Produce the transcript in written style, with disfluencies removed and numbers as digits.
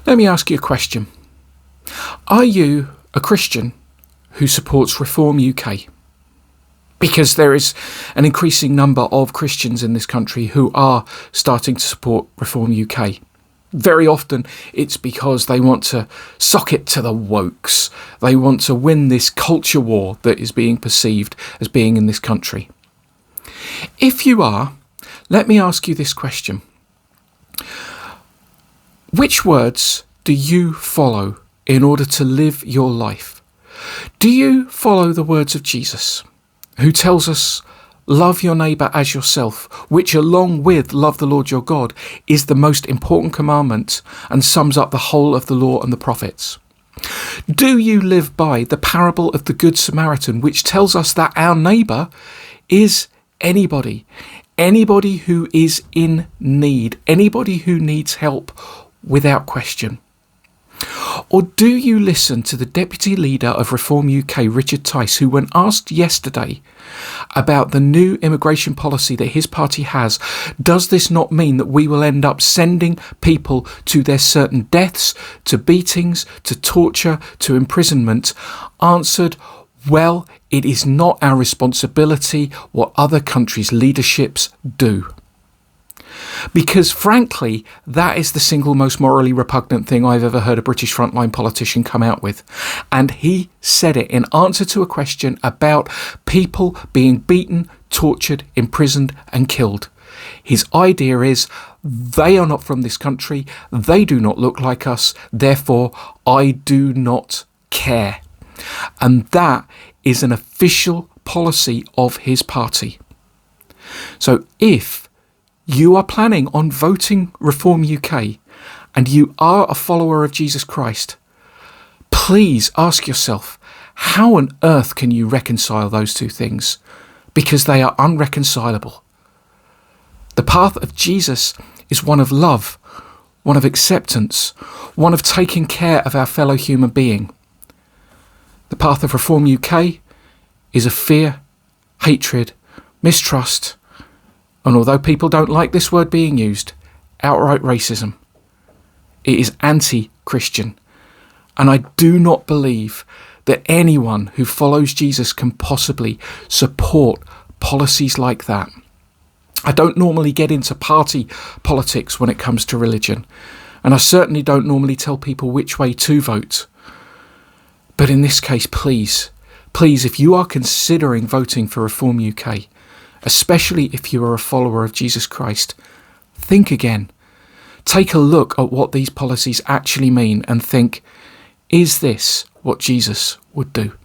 Let me ask you a question. Are you a Christian who supports Reform UK? Because there is an increasing number of Christians in this country who are starting to support Reform UK. Very often it's because they want to sock it to the wokes. They want to win this culture war that is being perceived as being in this country. If you are, let me ask you this question. Which words do you follow in order to live your life? Do you follow the words of Jesus, who tells us, love your neighbour as yourself, which along with love the Lord your God is the most important commandment and sums up the whole of the law and the prophets? Do you live by the parable of the Good Samaritan, which tells us that our neighbour is anybody who is in need, anybody who needs help without question? Or do you listen to the Deputy Leader of Reform UK, Richard Tice, who, when asked yesterday about the new immigration policy that his party has, does this not mean that we will end up sending people to their certain deaths, to beatings, to torture, to imprisonment, answered, well, it is not our responsibility what other countries' leaderships do. Because frankly, that is the single most morally repugnant thing I've ever heard a British frontline politician come out with. And he said it in answer to a question about people being beaten, tortured, imprisoned and killed. His idea is, they are not from this country, they do not look like us, therefore I do not care. And that is an official policy of his party. So if you are planning on voting Reform UK and you are a follower of Jesus Christ, please ask yourself, how on earth can you reconcile those two things? Because they are unreconcilable. The path of Jesus is one of love, one of acceptance, one of taking care of our fellow human being. The path of Reform UK is of fear, hatred, mistrust, and although people don't like this word being used, outright racism. It is anti-Christian. And I do not believe that anyone who follows Jesus can possibly support policies like that. I don't normally get into party politics when it comes to religion, and I certainly don't normally tell people which way to vote. But in this case, please, if you are considering voting for Reform UK, especially if you are a follower of Jesus Christ, think again. Take a look at what these policies actually mean and think, is this what Jesus would do?